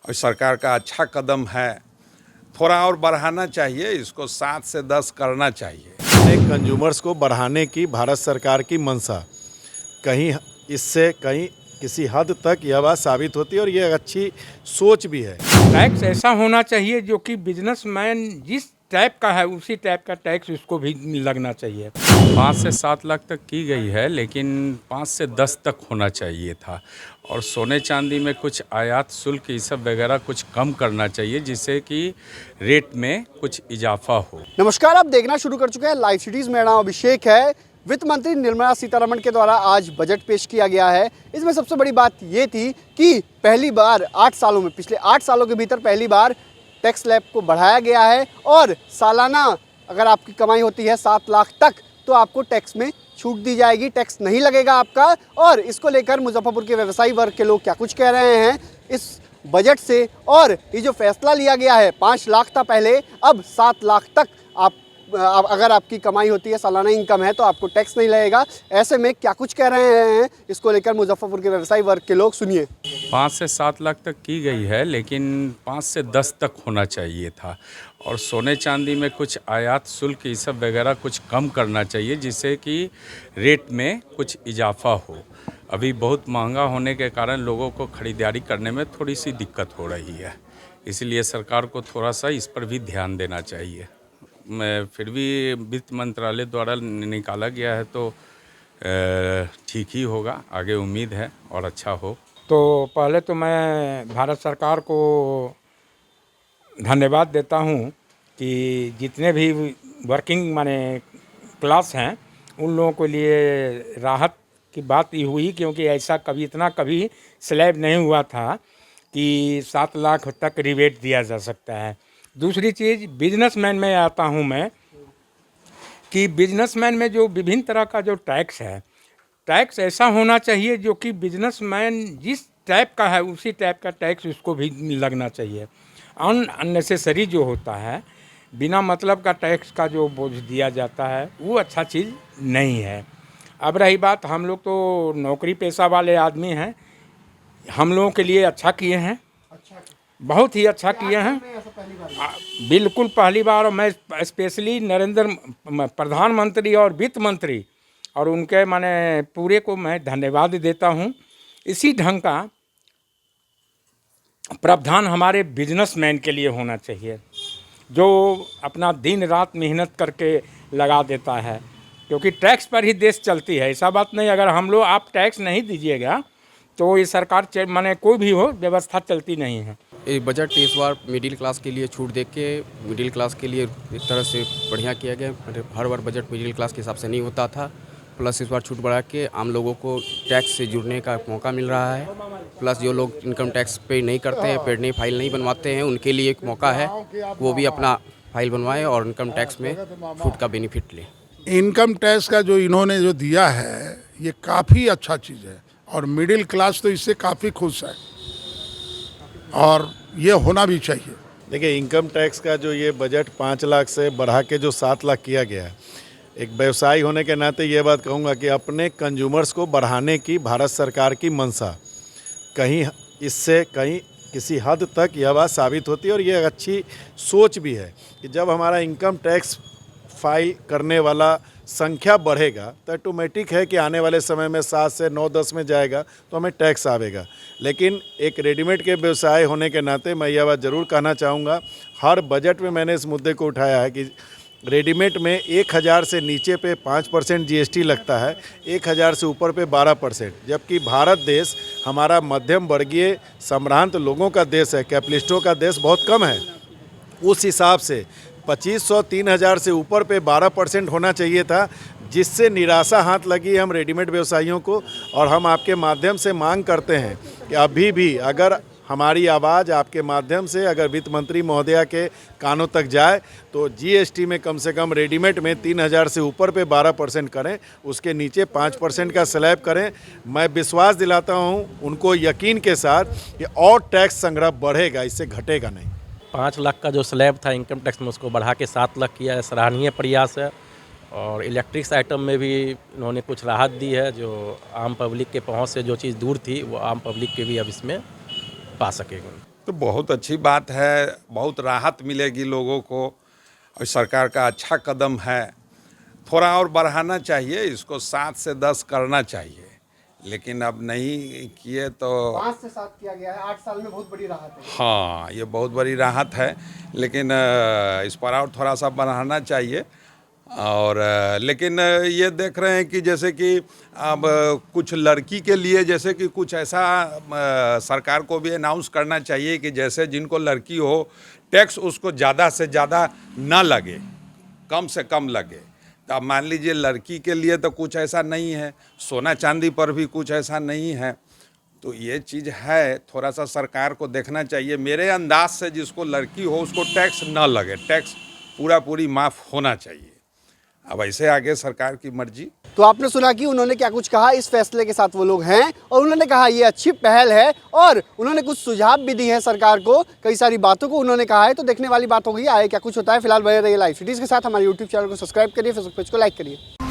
और सरकार का अच्छा कदम है। थोड़ा और बढ़ाना चाहिए, इसको 7 से 10 करना चाहिए। कंज्यूमर्स को बढ़ाने की भारत सरकार की मंशा कहीं इससे कहीं किसी हद तक यह बात साबित होती है और ये अच्छी सोच भी है। टैक्स ऐसा होना चाहिए जो कि बिजनेसमैन जिस टाइप का है उसी टाइप का टैक्स उसको भी लगना चाहिए। 5 से 7 लाख तक की गई है, लेकिन 5 से 10 तक होना चाहिए था। और सोने चांदी में कुछ आयात शुल्क ये सब वगैरह कुछ कम करना चाहिए, जिससे कि रेट में कुछ इजाफा हो। नमस्कार, आप देखना शुरू कर चुके हैं लाइव सिटीज। मेरा नाम अभिषेक है। वित्त मंत्री निर्मला सीतारमण के द्वारा आज बजट पेश किया गया है। इसमें सबसे बड़ी बात ये थी कि पहली बार 8 सालों में, पिछले 8 सालों के भीतर पहली बार टैक्स स्लैब को बढ़ाया गया है और सालाना अगर आपकी कमाई होती है 7 लाख तक तो आपको टैक्स में छूट दी जाएगी, टैक्स नहीं लगेगा आपका। और इसको लेकर मुजफ्फरपुर के व्यवसायी वर्ग के लोग क्या कुछ कह रहे हैं इस बजट से, और ये जो फैसला लिया गया है 5 लाख था पहले, अब 7 लाख तक आप अगर आपकी कमाई होती है, सालाना इनकम है, तो आपको टैक्स नहीं लगेगा। ऐसे में क्या कुछ कह रहे हैं इसको लेकर मुजफ्फरपुर के व्यवसायी वर्ग के लोग, सुनिए। 5 से 7 लाख तक की गई है, लेकिन 5 से 10 तक होना चाहिए था। और सोने चांदी में कुछ आयात शुल्क ये सब वगैरह कुछ कम करना चाहिए, जिससे कि रेट में कुछ इजाफा हो। अभी बहुत महंगा होने के कारण लोगों को खरीदारी करने में थोड़ी सी दिक्कत हो रही है, इसलिए सरकार को थोड़ा सा इस पर भी ध्यान देना चाहिए। फिर भी वित्त मंत्रालय द्वारा निकाला गया है तो ठीक ही होगा, आगे उम्मीद है और अच्छा हो। तो पहले तो मैं भारत सरकार को धन्यवाद देता हूँ कि जितने भी वर्किंग माने क्लास हैं उन लोगों के लिए राहत की बात ये हुई, क्योंकि ऐसा कभी स्लैब नहीं हुआ था कि 7 लाख तक रिबेट दिया जा सकता है। दूसरी चीज़, बिजनेसमैन में आता हूँ मैं कि बिजनेसमैन में जो विभिन्न तरह का जो टैक्स है, टैक्स ऐसा होना चाहिए जो कि बिजनेसमैन जिस टाइप का है उसी टाइप का टैक्स उसको भी लगना चाहिए। अननेसेसरी जो होता है, बिना मतलब का टैक्स का जो बोझ दिया जाता है वो अच्छा चीज़ नहीं है। अब रही बात, हम लोग तो नौकरी पेशा वाले आदमी हैं, हम लोगों के लिए अच्छा किए हैं, बहुत ही अच्छा किए हैं। बिल्कुल पहली बार। मैं स्पेशली नरेंद्र प्रधानमंत्री और वित्त मंत्री और उनके माने पूरे को मैं धन्यवाद देता हूं। इसी ढंग का प्रावधान हमारे बिजनेसमैन के लिए होना चाहिए, जो अपना दिन रात मेहनत करके लगा देता है, क्योंकि टैक्स पर ही देश चलती है। ऐसा बात नहीं, अगर हम लोग आप टैक्स नहीं दीजिएगा तो ये सरकार माने कोई भी हो व्यवस्था चलती नहीं है। ये बजट इस बार मिडिल क्लास के लिए छूट दे के मिडिल क्लास के लिए एक तरह से बढ़िया किया गया। हर बार बजट मिडिल क्लास के हिसाब से नहीं होता था, प्लस इस बार छूट बढ़ा के आम लोगों को टैक्स से जुड़ने का मौका मिल रहा है। प्लस जो लोग इनकम टैक्स पे नहीं करते हैं, पेड नहीं फाइल नहीं बनवाते हैं, उनके लिए एक मौका है, वो भी अपना फाइल बनवाएं और इनकम टैक्स में छूट का बेनिफिट लें। इनकम टैक्स का जो इन्होंने जो दिया है ये काफ़ी अच्छा चीज़ है और मिडिल क्लास तो इससे काफ़ी खुश है और ये होना भी चाहिए। देखिए, इनकम टैक्स का जो ये बजट 5 लाख से बढ़ा के जो 7 लाख किया गया है, एक व्यवसायी होने के नाते ये बात कहूँगा कि अपने कंज्यूमर्स को बढ़ाने की भारत सरकार की मंशा कहीं इससे कहीं किसी हद तक यह बात साबित होती है और ये अच्छी सोच भी है कि जब हमारा इनकम टैक्स फाइल करने वाला संख्या बढ़ेगा तो ऑटोमेटिक है कि आने वाले समय में 7 से 9-10 में जाएगा तो हमें टैक्स आवेगा। लेकिन एक रेडीमेड के व्यवसाय होने के नाते मैं यह बात ज़रूर कहना चाहूँगा, हर बजट में मैंने इस मुद्दे को उठाया है कि रेडीमेड में 1000 से नीचे पे 5% GST लगता है, 1000 से ऊपर पे 12%, जबकि भारत देश हमारा मध्यम वर्गीय संभ्रांत लोगों का देश है, कैपिटलिस्टों का देश बहुत कम है। उस हिसाब से 2500-3000 से ऊपर पे 12% होना चाहिए था, जिससे निराशा हाथ लगी हम रेडीमेड व्यवसायियों को। और हम आपके माध्यम से मांग करते हैं कि अभी भी अगर हमारी आवाज़ आपके माध्यम से अगर वित्त मंत्री महोदया के कानों तक जाए तो GST में कम से कम रेडीमेड में 3000 से ऊपर पे 12% करें, उसके नीचे 5% का स्लैब करें। मैं विश्वास दिलाता हूं उनको यकीन के साथ कि और टैक्स संग्रह बढ़ेगा, इससे घटेगा नहीं। 5 लाख का जो स्लैब था इनकम टैक्स में, उसको बढ़ा के 7 लाख किया है, सराहनीय प्रयास है। और इलेक्ट्रिक्स आइटम में भी इन्होंने कुछ राहत दी है, जो आम पब्लिक के पहुंच से जो चीज़ दूर थी वो आम पब्लिक के भी अब इसमें पा सकेंगे। तो बहुत अच्छी बात है, बहुत राहत मिलेगी लोगों को और सरकार का अच्छा कदम है। थोड़ा और बढ़ाना चाहिए, इसको 7 से 10 करना चाहिए, लेकिन अब नहीं किए तो 5 से 7 किया गया है, 8 साल में बहुत बड़ी राहत है। हाँ, ये बहुत बड़ी राहत है, लेकिन इस पर और थोड़ा सा बढ़ाना चाहिए। और लेकिन ये देख रहे हैं कि जैसे कि अब कुछ लड़की के लिए जैसे कि कुछ ऐसा सरकार को भी अनाउंस करना चाहिए कि जैसे जिनको लड़की हो टैक्स उसको ज़्यादा से ज़्यादा ना लगे, कम से कम लगे। तो अब मान लीजिए लड़की के लिए तो कुछ ऐसा नहीं है, सोना चांदी पर भी कुछ ऐसा नहीं है, तो ये चीज़ है, थोड़ा सा सरकार को देखना चाहिए। मेरे अंदाज से जिसको लड़की हो उसको टैक्स ना लगे, टैक्स पूरी माफ़ होना चाहिए। अब ऐसे आगे सरकार की मर्जी। तो आपने सुना कि उन्होंने क्या कुछ कहा, इस फैसले के साथ वो लोग हैं और उन्होंने कहा ये अच्छी पहल है और उन्होंने कुछ सुझाव भी दिए हैं सरकार को, कई सारी बातों को उन्होंने कहा है। तो देखने वाली बात होगी आगे क्या कुछ होता है। फिलहाल बने रहिए लाइव सिटीज़ के साथ, हमारे यूट्यूब चैनल को सब्सक्राइब करिए, फेसबुक पेज को लाइक करिए।